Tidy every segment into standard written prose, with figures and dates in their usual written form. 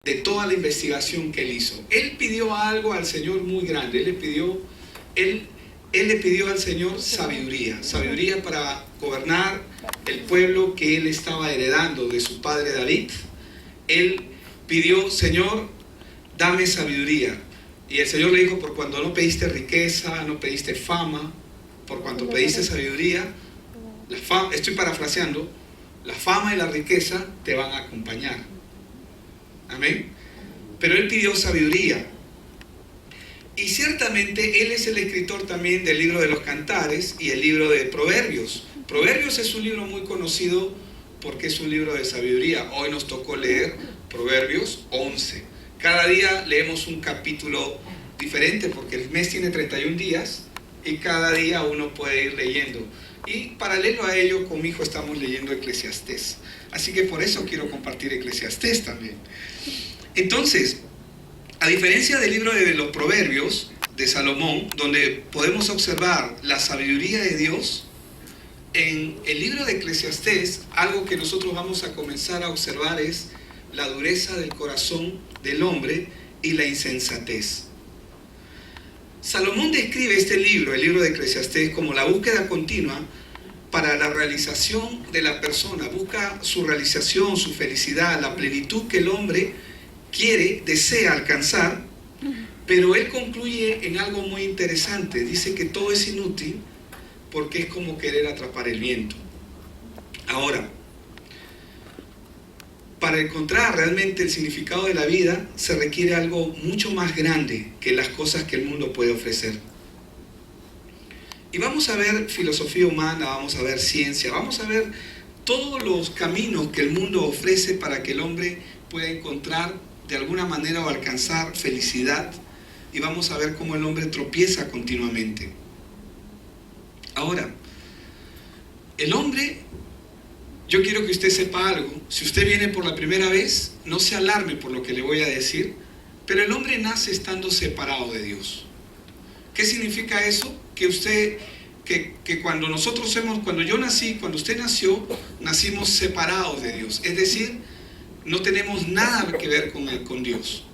de toda la investigación que él hizo. Él pidió algo al Señor muy grande. Él le pidió al Señor sabiduría para gobernar el pueblo que él estaba heredando de su padre David. Él pidió: Señor, dame sabiduría. Y el Señor le dijo: por cuando no pediste riqueza, no pediste fama, por cuanto pediste sabiduría, estoy parafraseando, la fama y la riqueza te van a acompañar. Amén. Pero él pidió sabiduría. Y ciertamente él es el escritor también del libro de los Cantares y el libro de Proverbios. Proverbios es un libro muy conocido porque es un libro de sabiduría. Hoy nos tocó leer Proverbios 11. Cada día leemos un capítulo diferente porque el mes tiene 31 días y cada día uno puede ir leyendo. Y paralelo a ello, con mi hijo estamos leyendo Eclesiastés. Así que por eso quiero compartir Eclesiastés también. Entonces, a diferencia del libro de los Proverbios de Salomón, donde podemos observar la sabiduría de Dios, en el libro de Eclesiastés, algo que nosotros vamos a comenzar a observar es la dureza del corazón del hombre y la insensatez. Salomón describe este libro, el libro de Eclesiastés, como la búsqueda continua para la realización de la persona. Busca su realización, su felicidad, la plenitud que el hombre desea alcanzar, pero él concluye en algo muy interesante. Dice que todo es inútil porque es como querer atrapar el viento. Ahora, para encontrar realmente el significado de la vida se requiere algo mucho más grande que las cosas que el mundo puede ofrecer. Y vamos a ver filosofía humana, vamos a ver ciencia, vamos a ver todos los caminos que el mundo ofrece para que el hombre pueda encontrar de alguna manera o alcanzar felicidad, y vamos a ver cómo el hombre tropieza continuamente. Ahora, el hombre, yo quiero que usted sepa algo. Si usted viene por la primera vez, no se alarme por lo que le voy a decir, pero el hombre nace estando separado de Dios. ¿Qué significa eso? Que cuando yo nací, cuando usted nació, nacimos separados de Dios. Es decir, no tenemos nada que ver con Dios.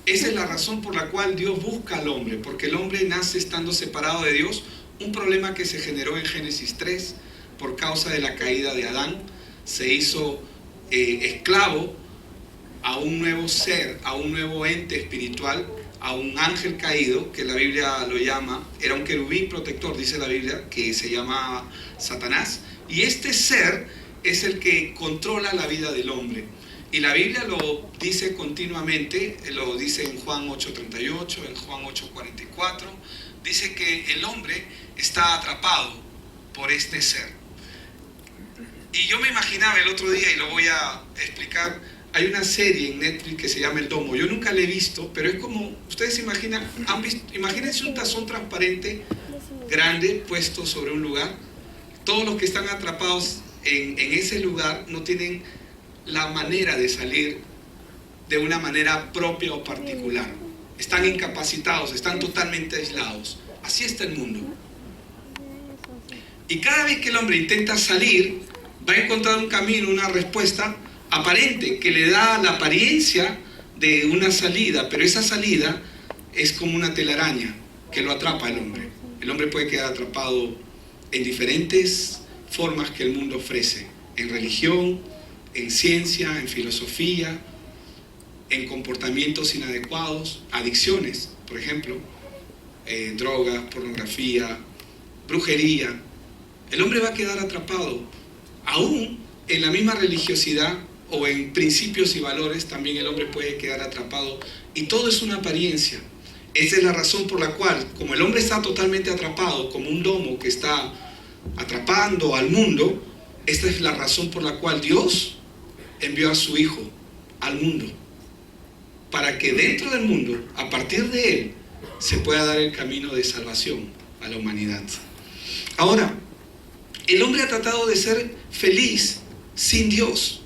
Esa es la razón por la cual Dios busca al hombre, porque el hombre nace estando separado de Dios, un problema que se generó en Génesis 3 por causa de la caída de Adán. Se hizo esclavo a un nuevo ser, a un nuevo ente espiritual, a un ángel caído, que la Biblia lo llama, era un querubín protector, dice la Biblia, que se llama Satanás, y este ser es el que controla la vida del hombre. Y la Biblia lo dice continuamente, lo dice en Juan 8:38, en Juan 8:44, dice que el hombre está atrapado por este ser. Y yo me imaginaba el otro día, y lo voy a explicar, hay una serie en Netflix que se llama El Domo. Yo nunca la he visto, pero es como, ustedes se imaginan, imagínense un tazón transparente, grande, puesto sobre un lugar. Todos los que están atrapados en ese lugar no tienen la manera de salir de una manera propia o particular. Están incapacitados, están totalmente aislados. Así está el mundo. Y cada vez que el hombre intenta salir, va a encontrar un camino, una respuesta aparente que le da la apariencia de una salida, pero esa salida es como una telaraña que lo atrapa al hombre. El hombre puede quedar atrapado en diferentes formas que el mundo ofrece, en religión, en ciencia, en filosofía, en comportamientos inadecuados, adicciones, por ejemplo, drogas, pornografía, brujería. El hombre va a quedar atrapado. Aún en la misma religiosidad o en principios y valores también el hombre puede quedar atrapado, y todo es una apariencia. Esa es la razón por la cual, como el hombre está totalmente atrapado, como un domo que está atrapando al mundo, esta es la razón por la cual Dios envió a su Hijo al mundo, para que dentro del mundo, a partir de Él, se pueda dar el camino de salvación a la humanidad. Ahora, el hombre ha tratado de ser feliz sin Dios.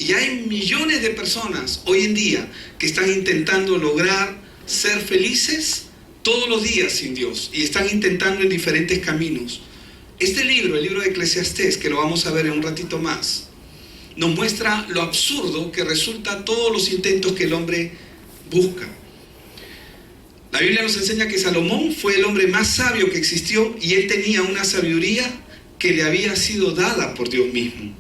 Y hay millones de personas hoy en día que están intentando lograr ser felices todos los días sin Dios. Y están intentando en diferentes caminos. Este libro, el libro de Eclesiastés, que lo vamos a ver en un ratito más, nos muestra lo absurdo que resulta todos los intentos que el hombre busca. La Biblia nos enseña que Salomón fue el hombre más sabio que existió y él tenía una sabiduría que le había sido dada por Dios mismo.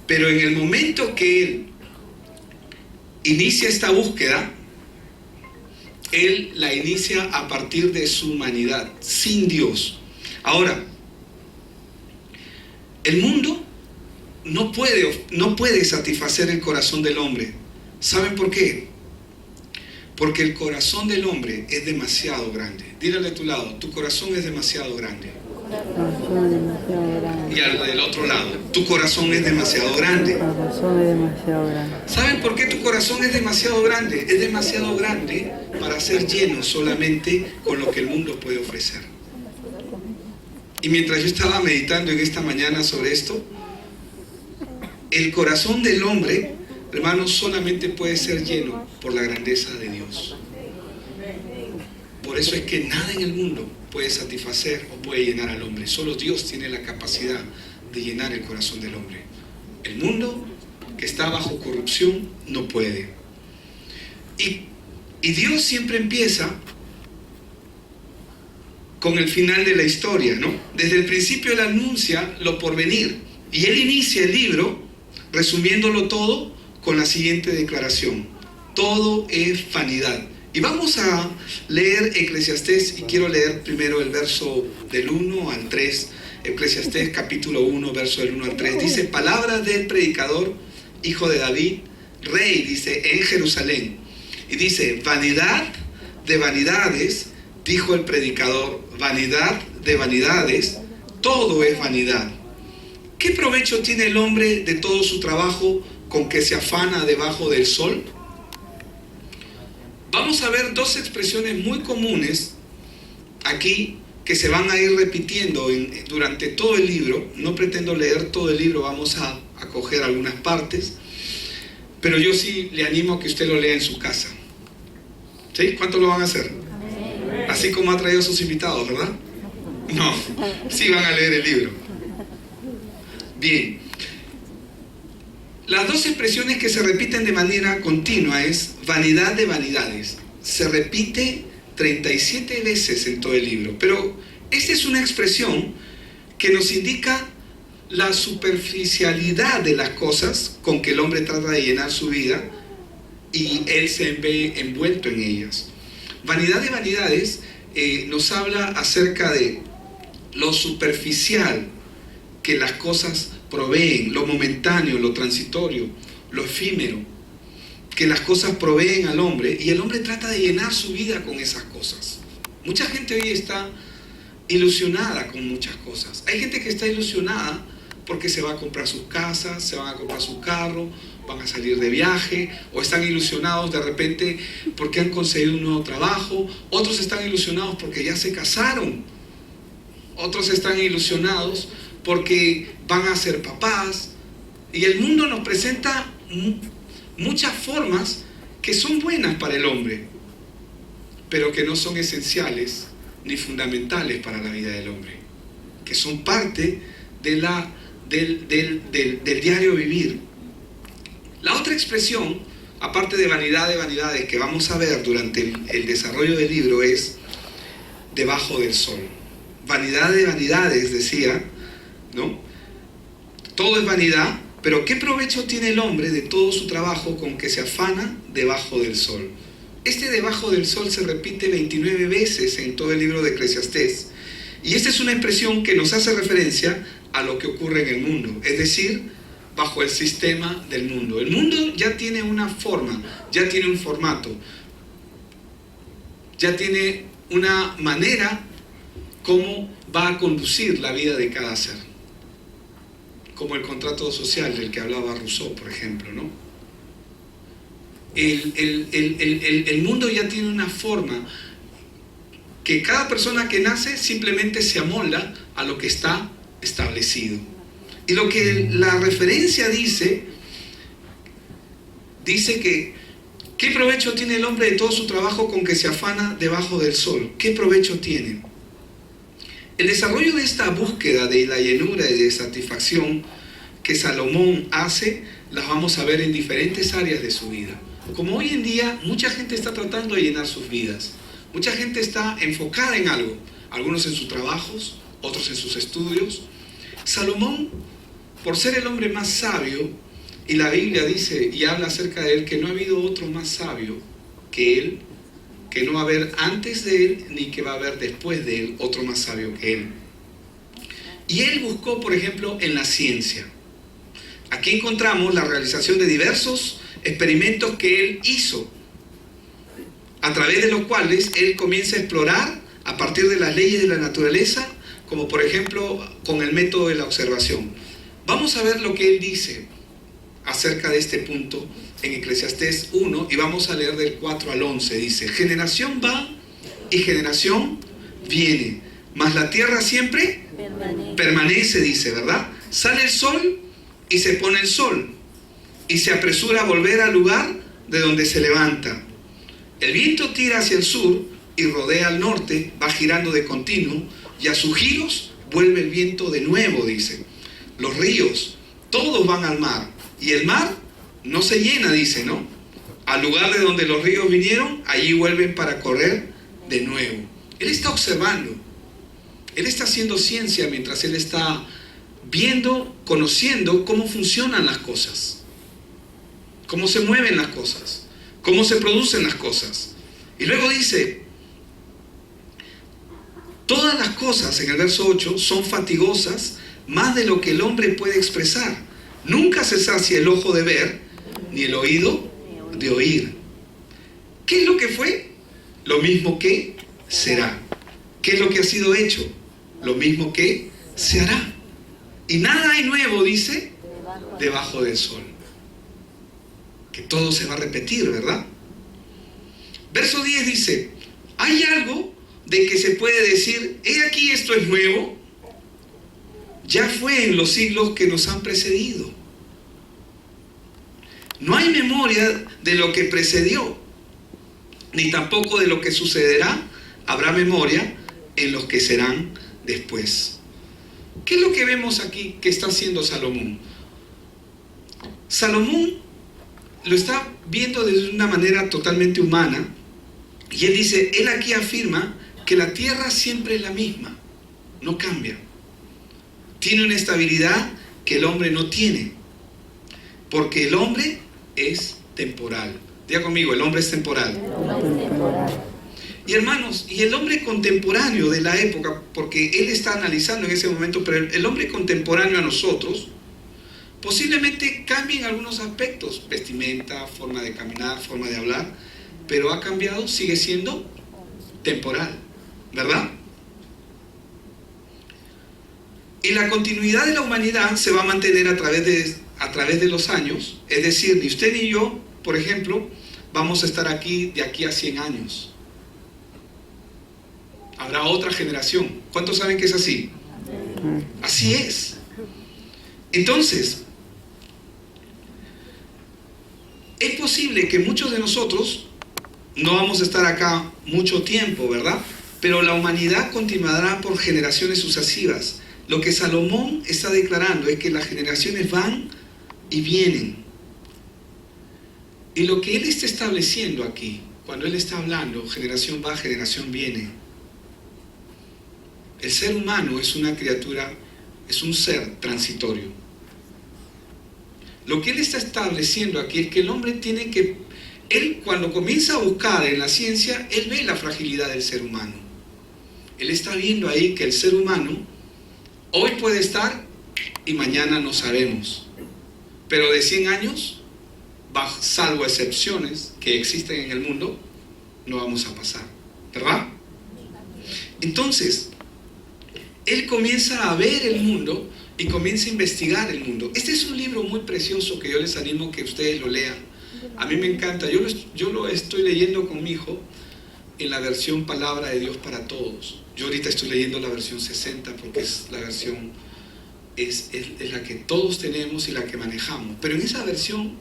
Pero en el momento que él inicia esta búsqueda, él la inicia a partir de su humanidad, sin Dios. Ahora, el mundo no puede satisfacer el corazón del hombre. ¿Saben por qué? Porque el corazón del hombre es demasiado grande. Dile a tu lado, tu corazón es demasiado grande. Y al del otro lado, tu corazón es demasiado grande. ¿Saben por qué tu corazón es demasiado grande? Es demasiado grande para ser lleno solamente con lo que el mundo puede ofrecer. Y mientras yo estaba meditando en esta mañana sobre esto, el corazón del hombre, hermanos, solamente puede ser lleno por la grandeza de Dios. Por eso es que nada en el mundo puede satisfacer o puede llenar al hombre. Solo Dios tiene la capacidad de llenar el corazón del hombre. El mundo que está bajo corrupción no puede. Y Dios siempre empieza con el final de la historia, ¿no? Desde el principio Él anuncia lo por venir. Y Él inicia el libro resumiéndolo todo con la siguiente declaración: todo es vanidad. Y vamos a leer Eclesiastés, y quiero leer primero el verso del 1 al 3. Eclesiastés capítulo 1, verso del 1 al 3. Dice: palabra del predicador, hijo de David, rey, dice, en Jerusalén. Y dice: vanidad de vanidades, dijo el predicador, vanidad de vanidades, todo es vanidad. ¿Qué provecho tiene el hombre de todo su trabajo con que se afana debajo del sol? Vamos a ver dos expresiones muy comunes aquí que se van a ir repitiendo durante todo el libro. No pretendo leer todo el libro, vamos a coger algunas partes, pero yo sí le animo a que usted lo lea en su casa. ¿Sí? ¿Cuántos lo van a hacer? Así como ha traído a sus invitados, ¿verdad? No, sí van a leer el libro. Bien. Las dos expresiones que se repiten de manera continua es vanidad de vanidades. Se repite 37 veces en todo el libro. Pero esta es una expresión que nos indica la superficialidad de las cosas con que el hombre trata de llenar su vida y él se ve envuelto en ellas. Vanidad de vanidades nos habla acerca de lo superficial que las cosas proveen, lo momentáneo, lo transitorio, lo efímero, que las cosas proveen al hombre, y el hombre trata de llenar su vida con esas cosas. Mucha gente hoy está ilusionada con muchas cosas. Hay gente que está ilusionada porque se va a comprar sus casas, se van a comprar su carro, van a salir de viaje, o están ilusionados de repente porque han conseguido un nuevo trabajo. Otros están ilusionados porque ya se casaron. Otros están ilusionados porque van a ser papás. Y el mundo nos presenta muchas formas que son buenas para el hombre, pero que no son esenciales ni fundamentales para la vida del hombre, que son parte de del diario vivir. La otra expresión, aparte de vanidad de vanidades, que vamos a ver durante el desarrollo del libro, es debajo del sol. Vanidad de vanidades, decía, ¿no? Todo es vanidad, pero ¿qué provecho tiene el hombre de todo su trabajo con que se afana debajo del sol? Este debajo del sol se repite 29 veces en todo el libro de Eclesiastés. Y esta es una expresión que nos hace referencia a lo que ocurre en el mundo, es decir, bajo el sistema del mundo. El mundo ya tiene una forma, ya tiene un formato, ya tiene una manera cómo va a conducir la vida de cada ser. Como el contrato social del que hablaba Rousseau, por ejemplo, ¿no? El mundo ya tiene una forma que cada persona que nace simplemente se amolda a lo que está establecido. Y lo que la referencia dice que ¿qué provecho tiene el hombre de todo su trabajo con que se afana debajo del sol? ¿Qué provecho tiene? El desarrollo de esta búsqueda de la llenura y de satisfacción que Salomón hace, las vamos a ver en diferentes áreas de su vida. Como hoy en día mucha gente está tratando de llenar sus vidas, mucha gente está enfocada en algo, algunos en sus trabajos, otros en sus estudios. Salomón, por ser el hombre más sabio, y la Biblia dice y habla acerca de él que no ha habido otro más sabio que él, que no va a haber antes de él ni que va a haber después de él otro más sabio que él. Y él buscó, por ejemplo, en la ciencia. Aquí encontramos la realización de diversos experimentos que él hizo, a través de los cuales él comienza a explorar a partir de las leyes de la naturaleza, como por ejemplo con el método de la observación. Vamos a ver lo que él dice acerca de este punto en Eclesiastés 1 y vamos a leer del 4 al 11. Dice: generación va y generación viene, mas la tierra siempre permanece, dice, ¿verdad? Sale el sol y se pone el sol y se apresura a volver al lugar de donde se levanta. El viento tira hacia el sur y rodea al norte, va girando de continuo y a sus giros vuelve el viento de nuevo, dice. Los ríos, todos van al mar y el mar no se llena, dice, ¿no? Al lugar de donde los ríos vinieron, allí vuelven para correr de nuevo. Él está observando, él está haciendo ciencia mientras él está viendo, conociendo cómo funcionan las cosas, cómo se mueven las cosas, cómo se producen las cosas. Y luego dice, todas las cosas, en el verso 8, son fatigosas más de lo que el hombre puede expresar. Nunca se sacia el ojo de ver, ni el oído de oír. ¿Qué es lo que fue? Lo mismo que será. ¿Qué es lo que ha sido hecho? Lo mismo que se hará. Y nada hay nuevo, dice, debajo del sol. Que todo se va a repetir, ¿verdad? Verso 10 dice, ¿hay algo de que se puede decir, he aquí esto es nuevo? Ya fue en los siglos que nos han precedido. No hay memoria de lo que precedió, ni tampoco de lo que sucederá. Habrá memoria en los que serán después. ¿Qué es lo que vemos aquí que está haciendo Salomón? Salomón lo está viendo de una manera totalmente humana, y él dice, él aquí afirma que la tierra siempre es la misma, no cambia. Tiene una estabilidad que el hombre no tiene, porque el hombre es temporal. Diga conmigo, el hombre es temporal. Y hermanos, y el hombre contemporáneo de la época, porque él está analizando en ese momento, pero el hombre contemporáneo a nosotros, posiblemente cambie en algunos aspectos, vestimenta, forma de caminar, forma de hablar, pero ha cambiado, sigue siendo temporal, ¿verdad? Y la continuidad de la humanidad se va a mantener a través de los años, es decir, ni usted ni yo, por ejemplo, vamos a estar aquí de aquí a 100 años. Habrá otra generación. ¿Cuántos saben que es así? Así es. Entonces, es posible que muchos de nosotros no vamos a estar acá mucho tiempo, ¿verdad? Pero la humanidad continuará por generaciones sucesivas. Lo que Salomón está declarando es que las generaciones van y vienen. Y lo que él está estableciendo aquí, cuando él está hablando, generación va, generación viene. El ser humano es una criatura, es un ser transitorio. Lo que él está estableciendo aquí es que el hombre tiene que, él cuando comienza a buscar en la ciencia, él ve la fragilidad del ser humano. Él está viendo ahí que el ser humano hoy puede estar y mañana no sabemos. Pero de 100 años, salvo excepciones que existen en el mundo, no vamos a pasar, ¿verdad? Entonces, él comienza a ver el mundo y comienza a investigar el mundo. Este es un libro muy precioso que yo les animo que ustedes lo lean. A mí me encanta. Yo lo estoy leyendo con mi hijo en la versión Palabra de Dios para Todos. Yo ahorita estoy leyendo la versión 60 porque es la versión, es la que todos tenemos y la que manejamos. Pero en esa versión,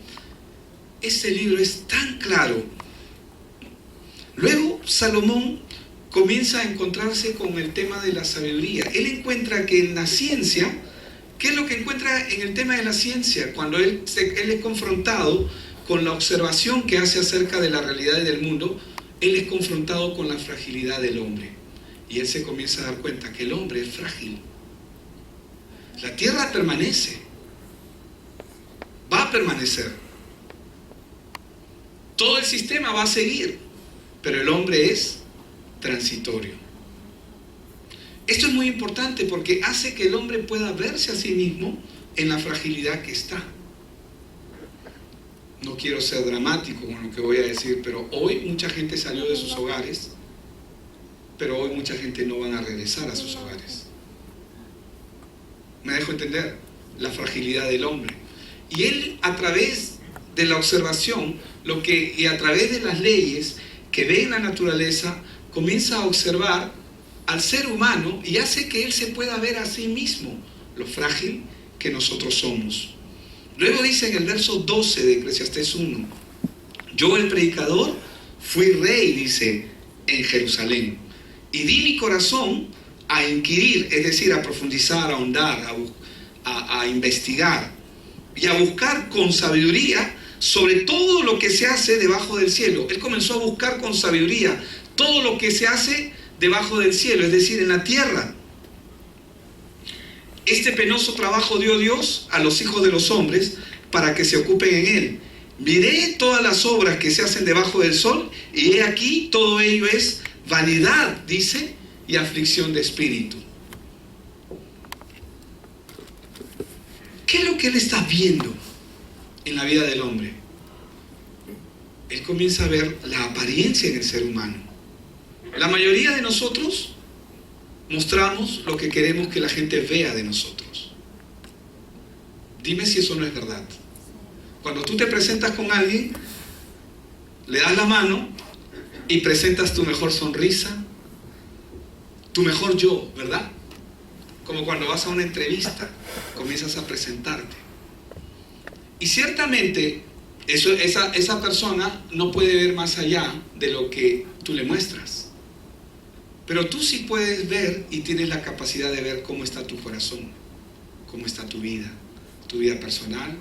este libro es tan claro. Luego Salomón comienza a encontrarse con el tema de la sabiduría. Él encuentra que en la ciencia ¿Qué es lo que encuentra en el tema de la ciencia? Cuando él es confrontado con la observación que hace acerca de la realidad del mundo, él es confrontado con la fragilidad del hombre. Y él se comienza a dar cuenta que el hombre es frágil. La tierra permanece, va a permanecer. Todo el sistema va a seguir, pero el hombre es transitorio. Esto es muy importante porque hace que el hombre pueda verse a sí mismo en la fragilidad que está. No quiero ser dramático con lo que voy a decir, pero hoy mucha gente salió de sus hogares, pero hoy mucha gente no van a regresar a sus hogares. ¿Me dejo entender? La fragilidad del hombre. Y él, a través de la observación y a través de las leyes que ve en la naturaleza, comienza a observar al ser humano y hace que él se pueda ver a sí mismo lo frágil que nosotros somos. Luego dice en el verso 12 de Eclesiastés 1, yo el predicador fui rey, dice, en Jerusalén, y di mi corazón a inquirir, es decir, a profundizar, a ahondar, a investigar y a buscar con sabiduría sobre todo lo que se hace debajo del cielo. Él comenzó a buscar con sabiduría todo lo que se hace debajo del cielo, es decir, en la tierra. Este penoso trabajo dio Dios a los hijos de los hombres para que se ocupen en él. Miré todas las obras que se hacen debajo del sol y he aquí todo ello es vanidad, dice, y aflicción de espíritu. ¿Qué es lo que él está viendo en la vida del hombre? Él comienza a ver la apariencia en el ser humano. La mayoría de nosotros mostramos lo que queremos que la gente vea de nosotros. Dime si eso no es verdad. Cuando tú te presentas con alguien, le das la mano y presentas tu mejor sonrisa, tu mejor yo, ¿verdad? Como cuando vas a una entrevista, comienzas a presentarte. Y ciertamente esa persona no puede ver más allá de lo que tú le muestras. Pero tú sí puedes ver y tienes la capacidad de ver cómo está tu corazón, cómo está tu vida personal,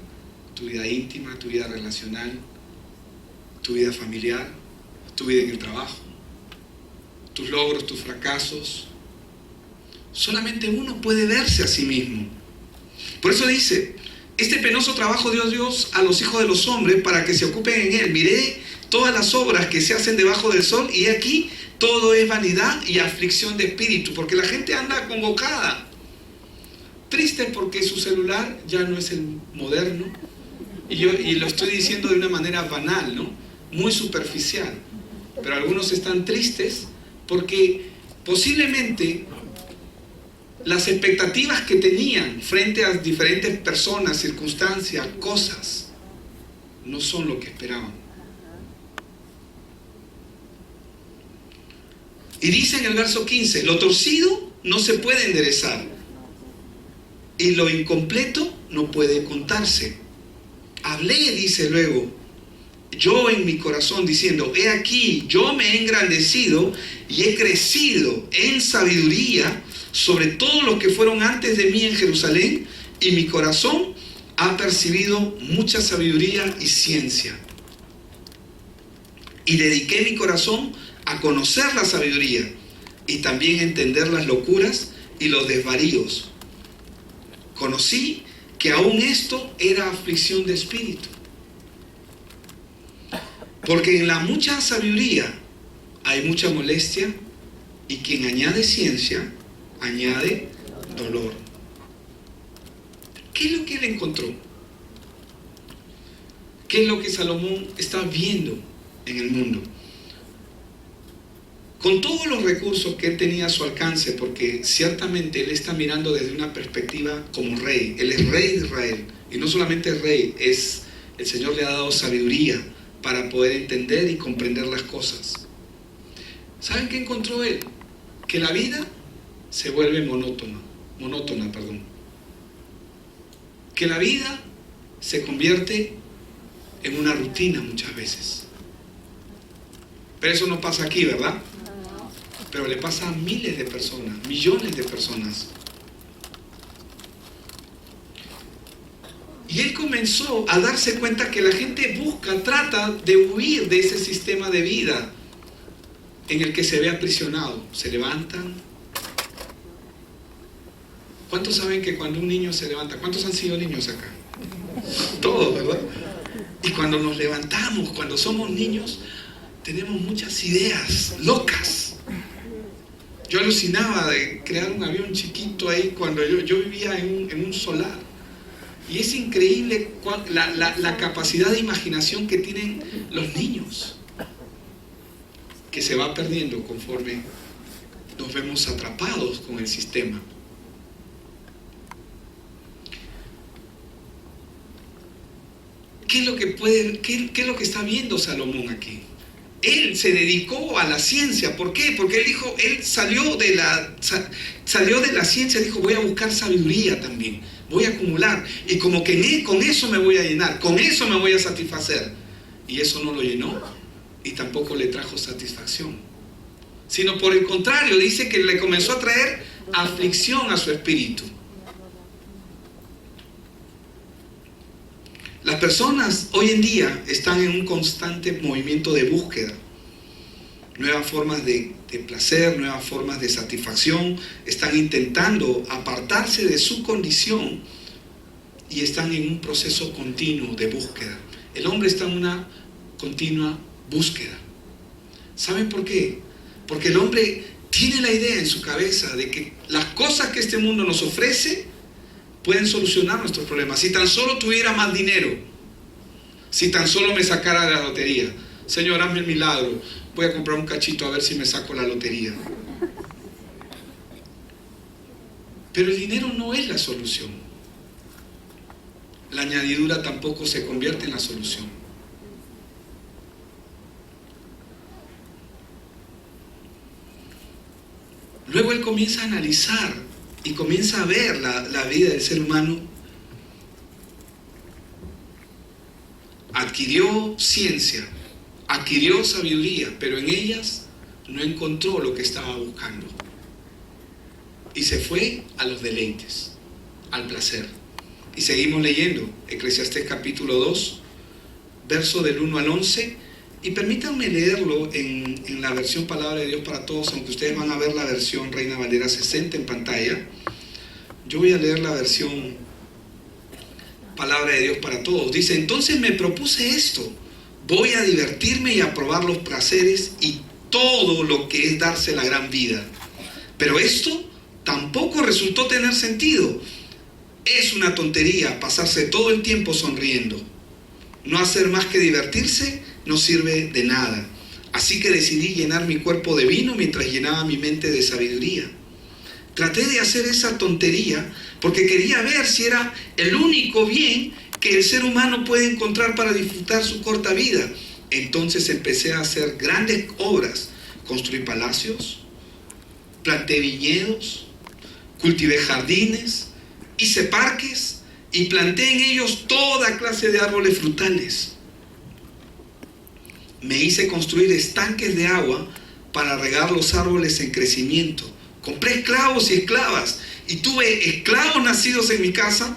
tu vida íntima, tu vida relacional, tu vida familiar, tu vida en el trabajo, tus logros, tus fracasos. Solamente uno puede verse a sí mismo. Por eso dice, este penoso trabajo dio Dios a los hijos de los hombres para que se ocupen en él. Miré todas las obras que se hacen debajo del sol y aquí todo es vanidad y aflicción de espíritu, porque la gente anda convocada, triste porque su celular ya no es el moderno, y lo estoy diciendo de una manera banal, ¿no? Muy superficial, pero algunos están tristes porque posiblemente las expectativas que tenían frente a diferentes personas, circunstancias, cosas, no son lo que esperaban. Y dice en el verso 15, lo torcido no se puede enderezar y lo incompleto no puede contarse. Hablé, dice luego, yo en mi corazón diciendo, he aquí, yo me he engrandecido y he crecido en sabiduría sobre todos los que fueron antes de mí en Jerusalén, y mi corazón ha percibido mucha sabiduría y ciencia. Y dediqué mi corazón a conocer la sabiduría y también entender las locuras y los desvaríos. Conocí que aún esto era aflicción de espíritu. Porque en la mucha sabiduría hay mucha molestia y quien añade ciencia añade dolor. ¿Qué es lo que él encontró? ¿Qué es lo que Salomón está viendo en el mundo? Con todos los recursos que él tenía a su alcance, porque ciertamente él está mirando desde una perspectiva como rey. Él es rey de Israel, y no solamente rey, el Señor le ha dado sabiduría para poder entender y comprender las cosas. ¿Saben qué encontró él? Que la vida se vuelve monótona. Que la vida se convierte en una rutina muchas veces. Pero eso no pasa aquí, ¿verdad? Pero le pasa a miles de personas, millones de personas. Y él comenzó a darse cuenta que la gente trata de huir de ese sistema de vida en el que se ve aprisionado. Se levantan. ¿Cuántos saben que cuando un niño se levanta? ¿Cuántos han sido niños acá? Todos, ¿verdad? Y cuando nos levantamos, cuando somos niños, tenemos muchas ideas locas. Yo alucinaba de crear un avión chiquito ahí cuando yo vivía en un solar. Y es increíble la capacidad de imaginación que tienen los niños, que se va perdiendo conforme nos vemos atrapados con el sistema. ¿Qué es lo que está viendo Salomón aquí? Él se dedicó a la ciencia. ¿Por qué? Porque él salió de la ciencia, dijo, voy a buscar sabiduría también, voy a acumular, y como que con eso me voy a llenar, con eso me voy a satisfacer. Y eso no lo llenó, y tampoco le trajo satisfacción, sino por el contrario, dice que le comenzó a traer aflicción a su espíritu. Las personas hoy en día están en un constante movimiento de búsqueda. Nuevas formas de placer, nuevas formas de satisfacción. Están intentando apartarse de su condición y están en un proceso continuo de búsqueda. El hombre está en una continua búsqueda. ¿Saben por qué? Porque el hombre tiene la idea en su cabeza de que las cosas que este mundo nos ofrece pueden solucionar nuestros problemas. Si tan solo tuviera más dinero, si tan solo me sacara de la lotería. Señor, hazme el milagro, voy a comprar un cachito a ver si me saco la lotería. Pero el dinero no es la solución. La añadidura tampoco se convierte en la solución. Luego él comienza a analizar y comienza a ver la vida del ser humano. Adquirió ciencia, adquirió sabiduría, pero en ellas no encontró lo que estaba buscando. Y se fue a los deleites, al placer. Y seguimos leyendo Eclesiastés capítulo 2, verso del 1 al 11. Y permítanme leerlo en la versión Palabra de Dios para Todos, aunque ustedes van a ver la versión Reina Valera 60 en pantalla. Yo voy a leer la versión Palabra de Dios para Todos. Dice, entonces me propuse esto, voy a divertirme y a probar los placeres y todo lo que es darse la gran vida. Pero esto tampoco resultó tener sentido. Es una tontería pasarse todo el tiempo sonriendo. No hacer más que divertirse no sirve de nada. Así que decidí llenar mi cuerpo de vino mientras llenaba mi mente de sabiduría. Traté de hacer esa tontería porque quería ver si era el único bien que el ser humano puede encontrar para disfrutar su corta vida. Entonces empecé a hacer grandes obras. Construí palacios, planté viñedos, cultivé jardines, hice parques y planté en ellos toda clase de árboles frutales. Me hice construir estanques de agua para regar los árboles en crecimiento. Compré esclavos y esclavas y tuve esclavos nacidos en mi casa.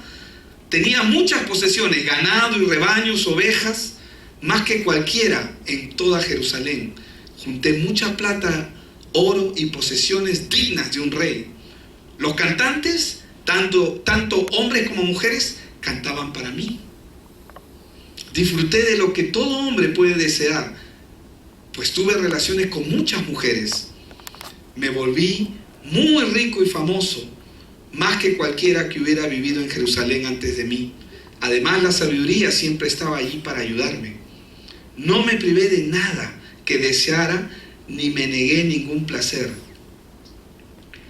Tenía muchas posesiones, ganado y rebaños, ovejas, más que cualquiera en toda Jerusalén. Junté mucha plata, oro y posesiones dignas de un rey. Los cantantes, tanto hombres como mujeres, cantaban para mí. Disfruté de lo que todo hombre puede desear, pues tuve relaciones con muchas mujeres. Me volví muy rico y famoso, más que cualquiera que hubiera vivido en Jerusalén antes de mí. Además, la sabiduría siempre estaba allí para ayudarme. No me privé de nada que deseara, ni me negué ningún placer.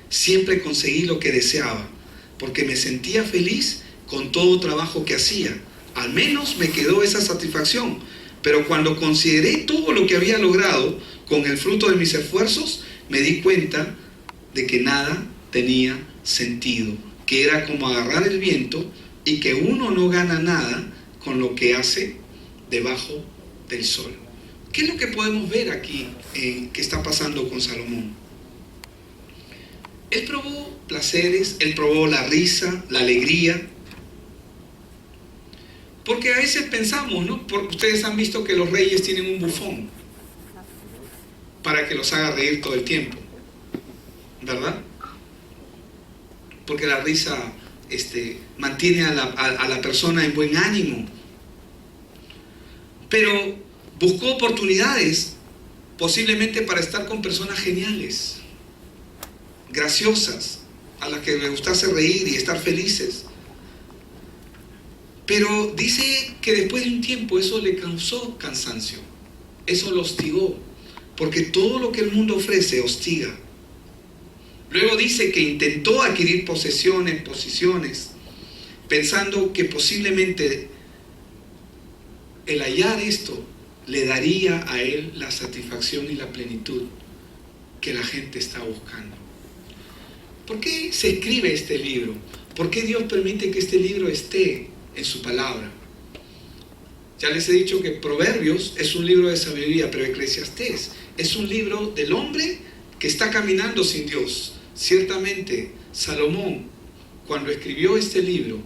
Siempre conseguí lo que deseaba, porque me sentía feliz con todo trabajo que hacía. Al menos me quedó esa satisfacción. Pero cuando consideré todo lo que había logrado con el fruto de mis esfuerzos, me di cuenta de que nada tenía sentido, que era como agarrar el viento y que uno no gana nada con lo que hace debajo del sol. ¿Qué es lo que podemos ver aquí que está pasando con Salomón? Él probó placeres, él probó la risa, la alegría, Porque a veces pensamos, ¿no? Ustedes han visto que los reyes tienen un bufón para que los haga reír todo el tiempo, ¿verdad? Porque la risa mantiene a la persona en buen ánimo. Pero buscó oportunidades posiblemente para estar con personas geniales, graciosas, a las que les gustase reír y estar felices. Pero dice que después de un tiempo eso le causó cansancio, eso lo hostigó, porque todo lo que el mundo ofrece hostiga. Luego dice que intentó adquirir posesiones, posiciones, pensando que posiblemente el hallar esto le daría a él la satisfacción y la plenitud que la gente está buscando. ¿Por qué se escribe este libro? ¿Por qué Dios permite que este libro esté en su palabra? Ya les he dicho que Proverbios es un libro de sabiduría, pero Eclesiastés es un libro del hombre que está caminando sin Dios. Ciertamente, Salomón, cuando escribió este libro,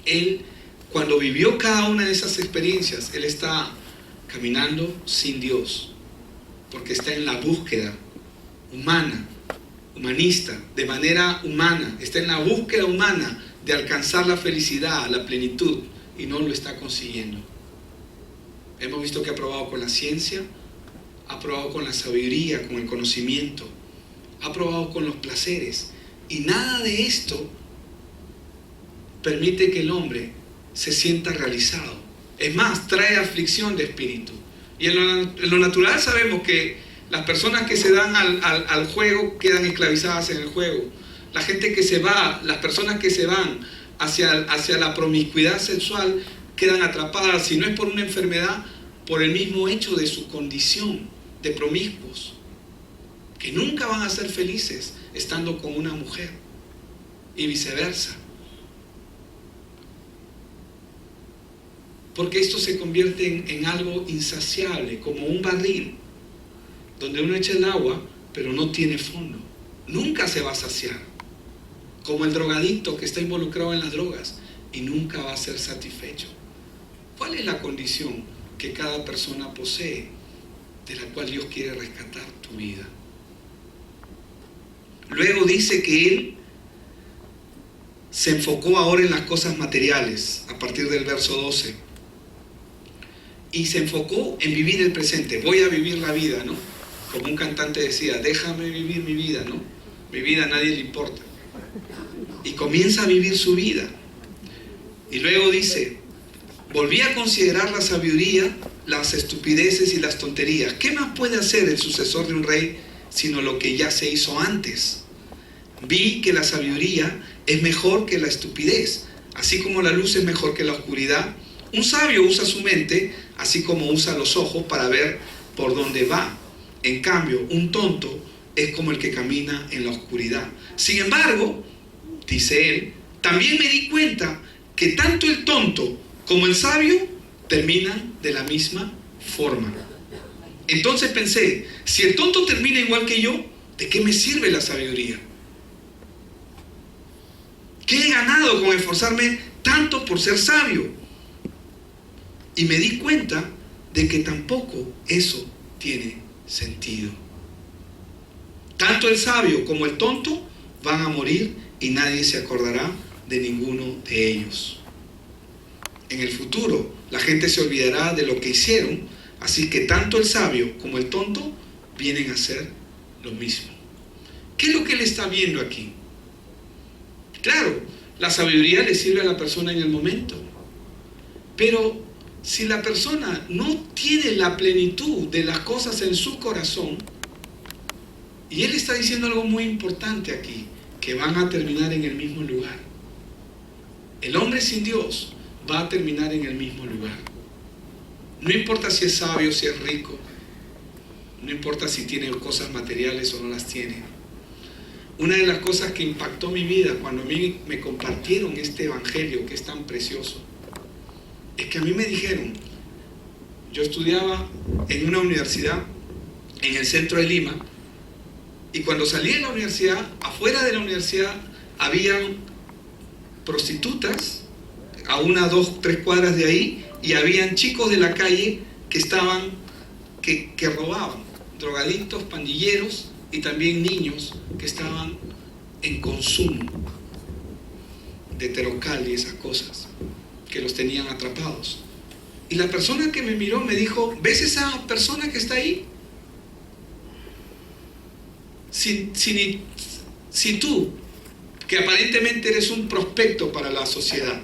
él, cuando vivió cada una de esas experiencias, él está caminando sin Dios, porque está en la búsqueda humana, humanista, de manera humana, está en la búsqueda humana de alcanzar la felicidad, la plenitud, y no lo está consiguiendo. Hemos visto que ha probado con la ciencia, ha probado con la sabiduría, con el conocimiento, ha probado con los placeres, y nada de esto permite que el hombre se sienta realizado. Es más, trae aflicción de espíritu. Y en lo natural sabemos que las personas que se dan al juego quedan esclavizadas en el juego. La gente que se va, las personas que se van hacia la promiscuidad sexual quedan atrapadas, si no es por una enfermedad, por el mismo hecho de su condición de promiscuos, que nunca van a ser felices estando con una mujer, y viceversa. Porque esto se convierte en algo insaciable, como un barril, donde uno echa el agua, pero no tiene fondo. Nunca se va a saciar. Como el drogadicto que está involucrado en las drogas y nunca va a ser satisfecho. ¿Cuál es la condición que cada persona posee, de la cual Dios quiere rescatar tu vida? Luego dice que él se enfocó ahora en las cosas materiales, a partir del verso 12. Y se enfocó en vivir el presente. Voy a vivir la vida, ¿no? Como un cantante decía, déjame vivir mi vida, ¿no? Mi vida a nadie le importa. Y comienza a vivir su vida. Y luego dice, volví a considerar la sabiduría, las estupideces y las tonterías. ¿Qué más puede hacer el sucesor de un rey sino lo que ya se hizo antes? Vi que la sabiduría es mejor que la estupidez, así como la luz es mejor que la oscuridad. Un sabio usa su mente, así como usa los ojos para ver por dónde va. En cambio, un tonto es como el que camina en la oscuridad. Sin embargo, dice él, también me di cuenta que tanto el tonto como el sabio terminan de la misma forma. Entonces pensé, si el tonto termina igual que yo, ¿de qué me sirve la sabiduría? ¿Qué he ganado con esforzarme tanto por ser sabio? Y me di cuenta de que tampoco eso tiene sentido. Tanto el sabio como el tonto van a morir y nadie se acordará de ninguno de ellos. En el futuro, la gente se olvidará de lo que hicieron, así que tanto el sabio como el tonto vienen a ser lo mismo. ¿Qué es lo que él está viendo aquí? Claro, la sabiduría le sirve a la persona en el momento, pero si la persona no tiene la plenitud de las cosas en su corazón, y él está diciendo algo muy importante aquí, que van a terminar en el mismo lugar. El hombre sin Dios va a terminar en el mismo lugar. No importa si es sabio, si es rico, no importa si tiene cosas materiales o no las tiene. Una de las cosas que impactó mi vida cuando a mí me compartieron este evangelio que es tan precioso, es que a mí me dijeron, yo estudiaba en una universidad en el centro de Lima, y cuando salí de la universidad, afuera de la universidad habían prostitutas, a 1, 2, 3 cuadras de ahí, y habían chicos de la calle que robaban, drogadictos, pandilleros, y también niños que estaban en consumo de terocal y esas cosas, que los tenían atrapados. Y la persona que me miró me dijo: ¿ves esa persona que está ahí? Si tú, que aparentemente eres un prospecto para la sociedad,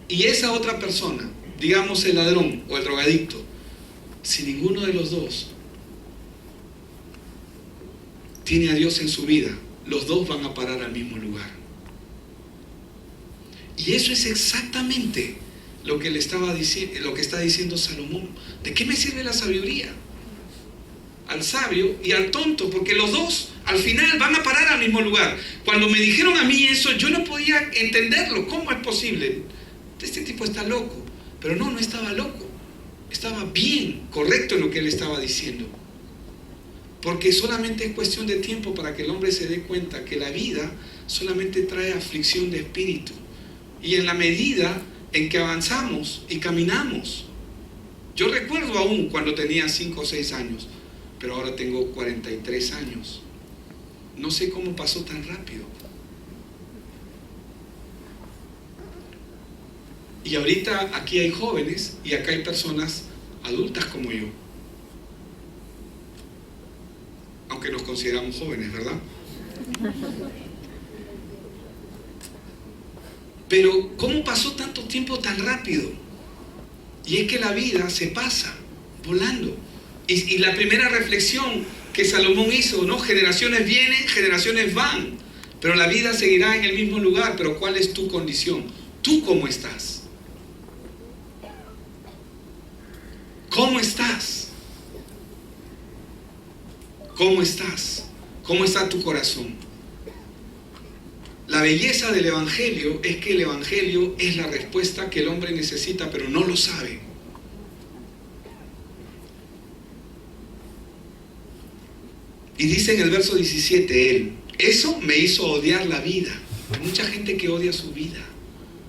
y esa otra persona, digamos el ladrón o el drogadicto, si ninguno de los dos tiene a Dios en su vida, los dos van a parar al mismo lugar. Y eso es exactamente lo que le estaba diciendo, lo que está diciendo Salomón. ¿De qué me sirve la sabiduría? Al sabio y al tonto, porque los dos al final van a parar al mismo lugar. Cuando me dijeron a mí eso, yo no podía entenderlo. ¿Cómo es posible? Este tipo está loco. Pero no estaba loco. Estaba bien, correcto en lo que él estaba diciendo. Porque solamente es cuestión de tiempo para que el hombre se dé cuenta que la vida solamente trae aflicción de espíritu. Y en la medida en que avanzamos y caminamos. Yo recuerdo aún cuando tenía 5 o 6 años, pero ahora tengo 43 años. No sé cómo pasó tan rápido. Y ahorita aquí hay jóvenes y acá hay personas adultas como yo. Aunque nos consideramos jóvenes, ¿verdad? Pero ¿cómo pasó tanto tiempo tan rápido? Y es que la vida se pasa volando. Y la primera reflexión que Salomón hizo, ¿no? Generaciones vienen, generaciones van, pero la vida seguirá en el mismo lugar. Pero ¿cuál es tu condición? ¿Tú cómo estás? ¿Cómo estás? ¿Cómo estás? ¿Cómo está tu corazón? La belleza del Evangelio es que el Evangelio es la respuesta que el hombre necesita, pero no lo sabe. Y dice en el verso 17 él: eso me hizo odiar la vida. Hay mucha gente que odia su vida.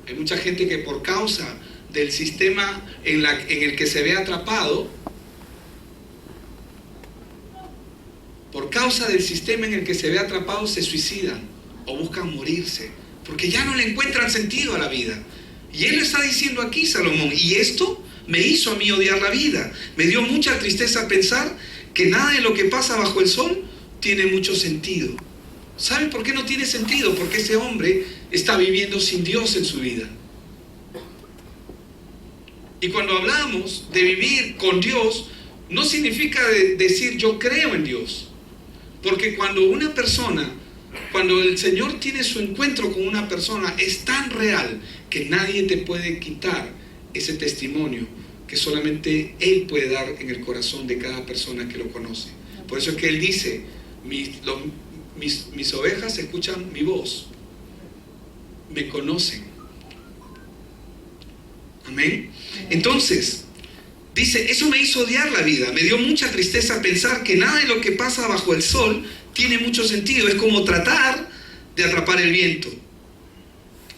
Hay mucha gente que por causa del sistema en el que se ve atrapado, por causa del sistema en el que se ve atrapado, se suicidan o buscan morirse, porque ya no le encuentran sentido a la vida. Y él lo está diciendo aquí, Salomón: y esto me hizo a mí odiar la vida. Me dio mucha tristeza pensar que nada de lo que pasa bajo el sol tiene mucho sentido. ¿Saben por qué no tiene sentido? Porque ese hombre está viviendo sin Dios en su vida. Y cuando hablamos de vivir con Dios, no significa decir yo creo en Dios. Porque cuando el Señor tiene su encuentro con una persona, es tan real que nadie te puede quitar ese testimonio que solamente Él puede dar en el corazón de cada persona que lo conoce. Por eso es que Él dice: mis ovejas escuchan mi voz, me conocen. Amén. Entonces, dice: eso me hizo odiar la vida, me dio mucha tristeza pensar que nada de lo que pasa bajo el sol tiene mucho sentido. Es como tratar de atrapar el viento.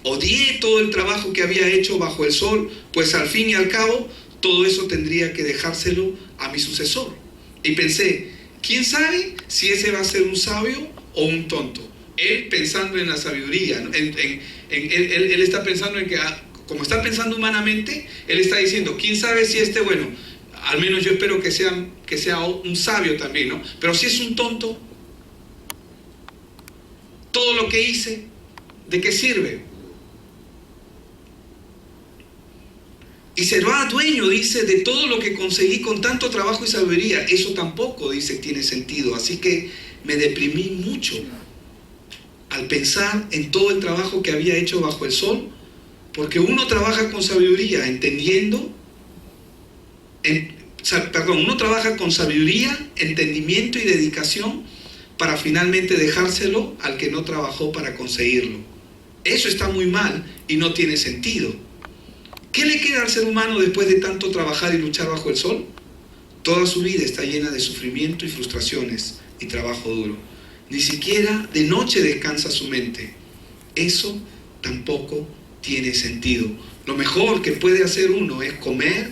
Odié todo el trabajo que había hecho bajo el sol, pues al fin y al cabo todo eso tendría que dejárselo a mi sucesor. Y pensé: ¿quién sabe si ese va a ser un sabio o un tonto? Él pensando en la sabiduría, ¿no? Él está pensando en que, como está pensando humanamente, él está diciendo: ¿quién sabe si bueno, al menos yo espero que sea un sabio también, ¿no? Pero si es un tonto, todo lo que hice, ¿de qué sirve? Y será dueño, dice, de todo lo que conseguí con tanto trabajo y sabiduría. Eso tampoco, dice, tiene sentido. Así que me deprimí mucho al pensar en todo el trabajo que había hecho bajo el sol, porque uno trabaja con sabiduría, uno trabaja con sabiduría, entendimiento y dedicación para finalmente dejárselo al que no trabajó para conseguirlo. Eso está muy mal y no tiene sentido. ¿Qué le queda al ser humano después de tanto trabajar y luchar bajo el sol? Toda su vida está llena de sufrimiento y frustraciones y trabajo duro. Ni siquiera de noche descansa su mente. Eso tampoco tiene sentido. Lo mejor que puede hacer uno es comer,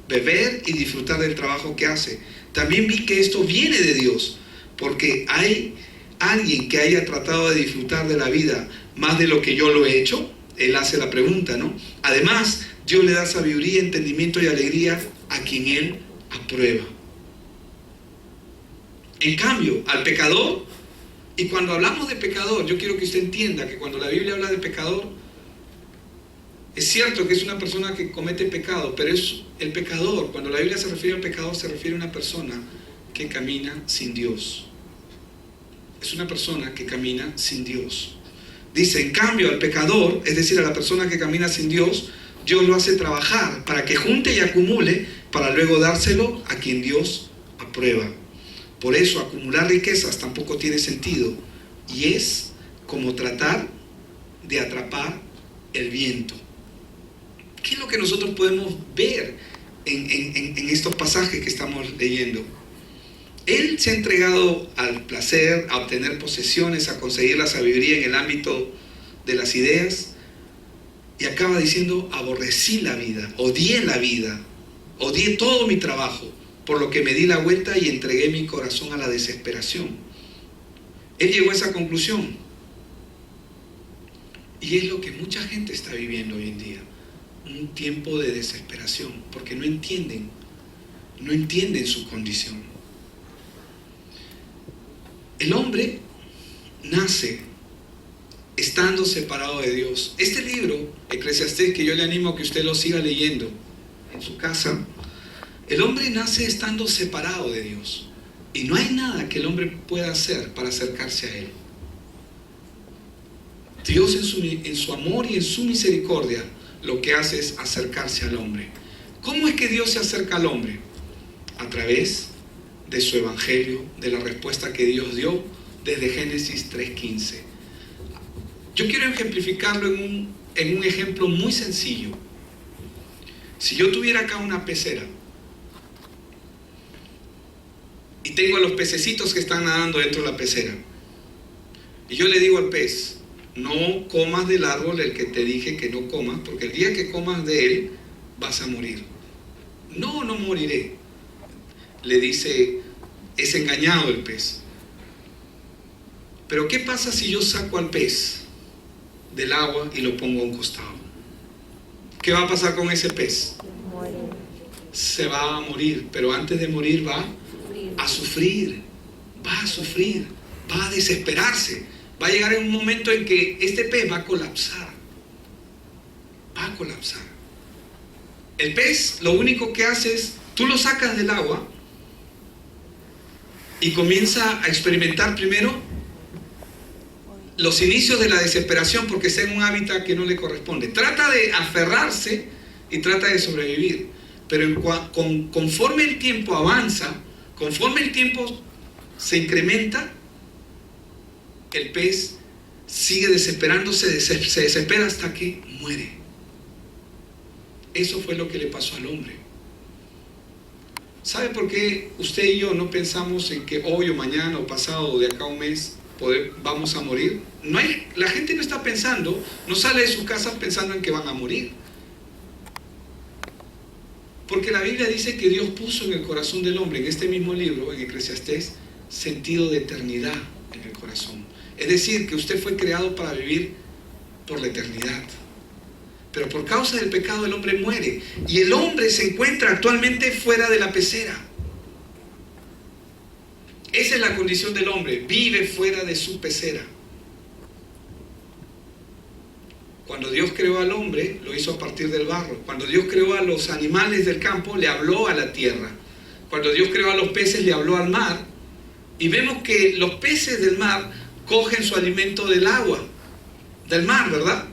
beber y disfrutar del trabajo que hace. También vi que esto viene de Dios, porque hay alguien que haya tratado de disfrutar de la vida más de lo que yo lo he hecho. Él hace la pregunta, ¿no? Además, Dios le da sabiduría, entendimiento y alegría a quien Él aprueba. En cambio, al pecador, y cuando hablamos de pecador, yo quiero que usted entienda que cuando la Biblia habla de pecador, es cierto que es una persona que comete pecado, pero es el pecador. Cuando la Biblia se refiere al pecador, se refiere a una persona que camina sin Dios. Es una persona que camina sin Dios. Dice, en cambio, al pecador, es decir, a la persona que camina sin Dios, Dios lo hace trabajar para que junte y acumule, para luego dárselo a quien Dios aprueba. Por eso, acumular riquezas tampoco tiene sentido, y es como tratar de atrapar el viento. ¿Qué es lo que nosotros podemos ver en estos pasajes que estamos leyendo? Él se ha entregado al placer, a obtener posesiones, a conseguir la sabiduría en el ámbito de las ideas, y acaba diciendo, aborrecí la vida, odié todo mi trabajo, por lo que me di la vuelta y entregué mi corazón a la desesperación. Él llegó a esa conclusión. Y es lo que mucha gente está viviendo hoy en día. Un tiempo de desesperación, porque no entienden su condición. El hombre nace estando separado de Dios. Este libro, Eclesiastés, que yo le animo a que usted lo siga leyendo en su casa, el hombre nace estando separado de Dios. Y no hay nada que el hombre pueda hacer para acercarse a Él. Dios en su amor y en su misericordia lo que hace es acercarse al hombre. ¿Cómo es que Dios se acerca al hombre? A través de su evangelio, de la respuesta que Dios dio desde Génesis 3:15. Yo quiero ejemplificarlo en un ejemplo muy sencillo. Si yo tuviera acá una pecera y tengo a los pececitos que están nadando dentro de la pecera, y yo le digo al pez, no comas del árbol el que te dije que no comas, porque el día que comas de él vas a morir. No moriré, le dice, es engañado el pez. Pero ¿qué pasa si yo saco al pez del agua y lo pongo a un costado? ¿Qué va a pasar con ese pez? Se va a morir, pero antes de morir va a sufrir, va a desesperarse. Va a llegar en un momento en que este pez va a colapsar. El pez lo único que hace es, tú lo sacas del agua y comienza a experimentar primero los inicios de la desesperación porque está en un hábitat que no le corresponde. Trata de aferrarse y trata de sobrevivir. Pero conforme el tiempo avanza, conforme el tiempo se incrementa, el pez sigue desesperándose, se desespera hasta que muere. Eso fue lo que le pasó al hombre. ¿Sabe por qué usted y yo no pensamos en que hoy o mañana o pasado o de acá a un mes vamos a morir? La gente no está pensando, no sale de su casa pensando en que van a morir. Porque la Biblia dice que Dios puso en el corazón del hombre, en este mismo libro, en Eclesiastés, sentido de eternidad en el corazón. Es decir, que usted fue creado para vivir por la eternidad. Pero por causa del pecado el hombre muere. Y el hombre se encuentra actualmente fuera de la pecera. Esa es la condición del hombre. Vive fuera de su pecera. Cuando Dios creó al hombre, lo hizo a partir del barro. Cuando Dios creó a los animales del campo, le habló a la tierra. Cuando Dios creó a los peces, le habló al mar. Y vemos que los peces del mar cogen su alimento del agua, del mar, ¿verdad?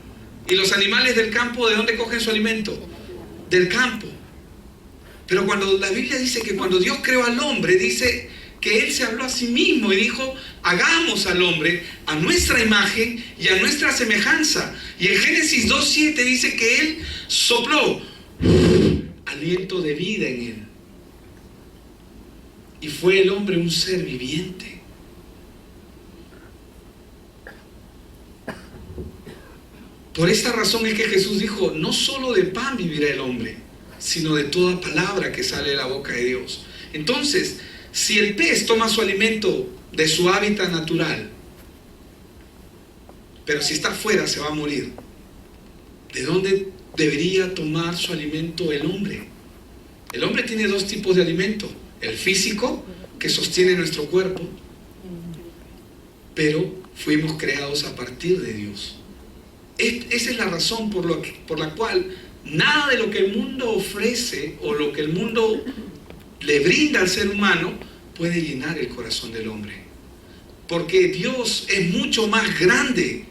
Y los animales del campo, ¿de dónde cogen su alimento? Del campo. Pero cuando la Biblia dice que cuando Dios creó al hombre, dice que Él se habló a sí mismo y dijo, hagamos al hombre a nuestra imagen y a nuestra semejanza. Y en Génesis 2:7 dice que Él sopló aliento de vida en él. Y fue el hombre un ser viviente. Por esta razón es que Jesús dijo, no solo de pan vivirá el hombre, sino de toda palabra que sale de la boca de Dios. Entonces, si el pez toma su alimento de su hábitat natural, pero si está afuera se va a morir, ¿de dónde debería tomar su alimento el hombre? El hombre tiene dos tipos de alimento: el físico, que sostiene nuestro cuerpo, pero fuimos creados a partir de Dios. Esa es la razón por la cual nada de lo que el mundo ofrece o lo que el mundo le brinda al ser humano puede llenar el corazón del hombre. Porque Dios es mucho más grande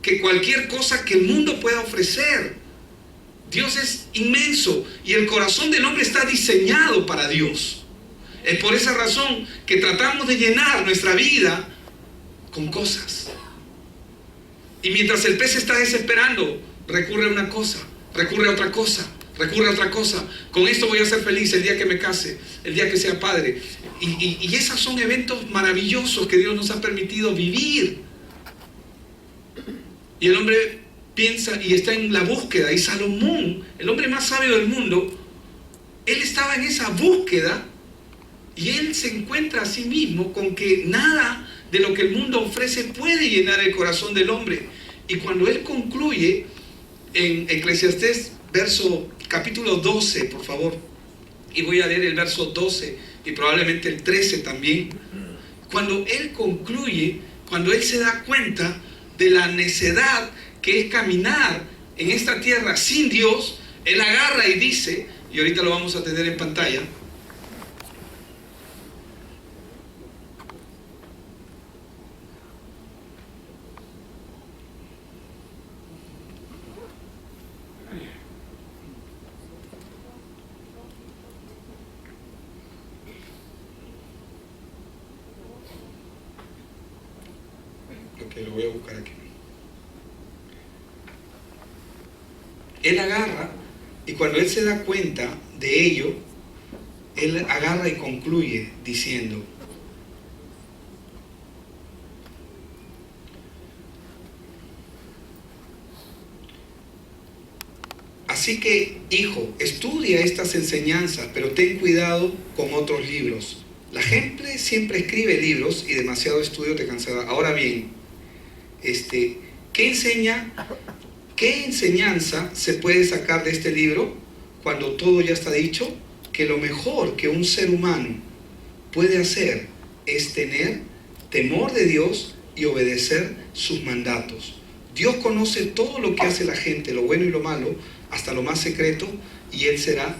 que cualquier cosa que el mundo pueda ofrecer. Dios es inmenso y el corazón del hombre está diseñado para Dios. Es por esa razón que tratamos de llenar nuestra vida con cosas. Y mientras el pez está desesperando, recurre a una cosa, recurre a otra cosa, recurre a otra cosa. Con esto voy a ser feliz el día que me case, el día que sea padre. Y esos son eventos maravillosos que Dios nos ha permitido vivir. Y el hombre piensa y está en la búsqueda. Y Salomón, el hombre más sabio del mundo, él estaba en esa búsqueda y él se encuentra a sí mismo con que nada de lo que el mundo ofrece puede llenar el corazón del hombre. Y cuando él concluye en Eclesiastés, capítulo 12, por favor, y voy a leer el verso 12 y probablemente el 13 también. Cuando él concluye, cuando él se da cuenta de la necedad que es caminar en esta tierra sin Dios, él agarra y dice, y ahorita lo vamos a tener en pantalla, lo voy a buscar aquí. Él agarra y cuando él se da cuenta de ello, él agarra y concluye diciendo: así que, hijo, estudia estas enseñanzas, pero ten cuidado con otros libros. La gente siempre escribe libros y demasiado estudio te cansará. Ahora bien, ¿qué enseñanza se puede sacar de este libro cuando todo ya está dicho? Que lo mejor que un ser humano puede hacer es tener temor de Dios y obedecer sus mandatos. Dios conoce todo lo que hace la gente, lo bueno y lo malo, hasta lo más secreto, y Él será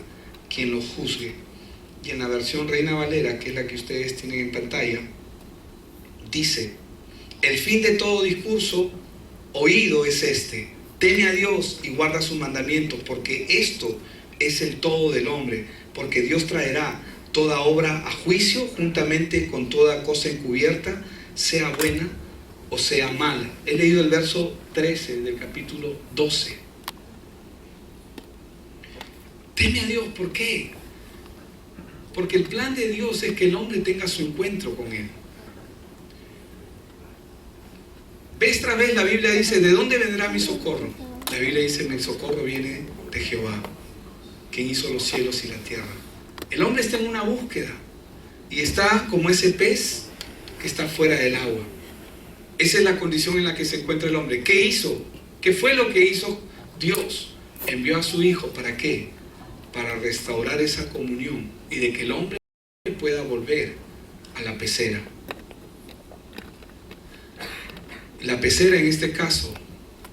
quien lo juzgue. Y en la versión Reina Valera, que es la que ustedes tienen en pantalla, dice: el fin de todo discurso oído es este: teme a Dios y guarda sus mandamientos, porque esto es el todo del hombre, porque Dios traerá toda obra a juicio juntamente con toda cosa encubierta, sea buena o sea mala. He leído el verso 13 del capítulo 12. Teme a Dios, ¿por qué? Porque el plan de Dios es que el hombre tenga su encuentro con Él. Vez tras vez la Biblia dice: ¿de dónde vendrá mi socorro? La Biblia dice: mi socorro viene de Jehová, quien hizo los cielos y la tierra. El hombre está en una búsqueda y está como ese pez que está fuera del agua. Esa es la condición en la que se encuentra el hombre. ¿Qué hizo? ¿Qué fue lo que hizo Dios? Envió a su Hijo. ¿Para qué? Para restaurar esa comunión y de que el hombre pueda volver a la pecera. La pecera en este caso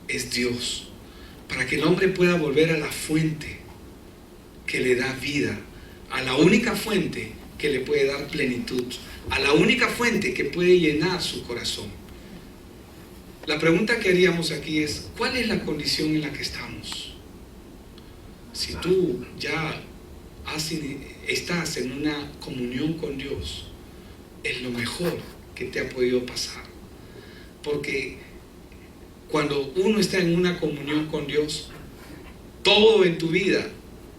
es Dios, para que el hombre pueda volver a la fuente que le da vida, a la única fuente que le puede dar plenitud, a la única fuente que puede llenar su corazón. La pregunta que haríamos aquí es: ¿cuál es la condición en la que estamos? Si tú ya estás en una comunión con Dios, es lo mejor que te ha podido pasar. Porque cuando uno está en una comunión con Dios, todo en tu vida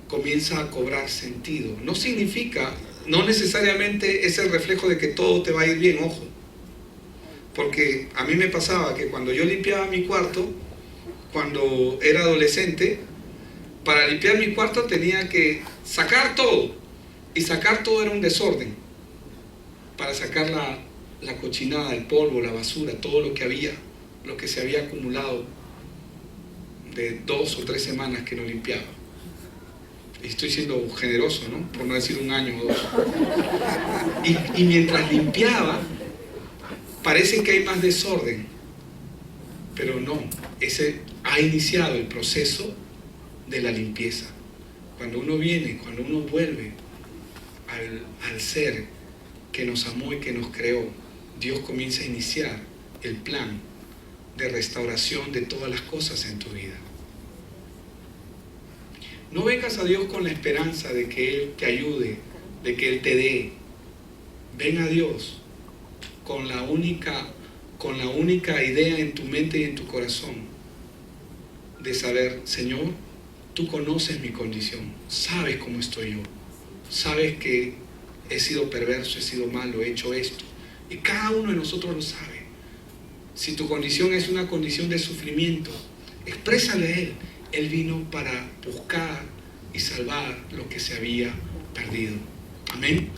comienza a cobrar sentido. No necesariamente es el reflejo de que todo te va a ir bien, ojo. Porque a mí me pasaba que cuando yo limpiaba mi cuarto, cuando era adolescente, para limpiar mi cuarto tenía que sacar todo. Y sacar todo era un desorden. Para sacar la cochinada, el polvo, la basura, todo lo que había, lo que se había acumulado de 2 o 3 semanas que no limpiaba. Estoy siendo generoso, ¿no? Por no decir 1 año o 2. Y mientras limpiaba, parece que hay más desorden. Pero no, ese ha iniciado el proceso de la limpieza. Cuando uno viene, cuando uno vuelve al ser que nos amó y que nos creó, Dios comienza a iniciar el plan de restauración de todas las cosas en tu vida. No vengas a Dios con la esperanza de que Él te ayude, de que Él te dé. Ven a Dios con la única idea en tu mente y en tu corazón de saber, Señor, tú conoces mi condición, sabes cómo estoy yo, sabes que he sido perverso, he sido malo, he hecho esto, y cada uno de nosotros lo sabe. Si tu condición es una condición de sufrimiento, exprésale a Él. Él vino para buscar y salvar lo que se había perdido. Amén.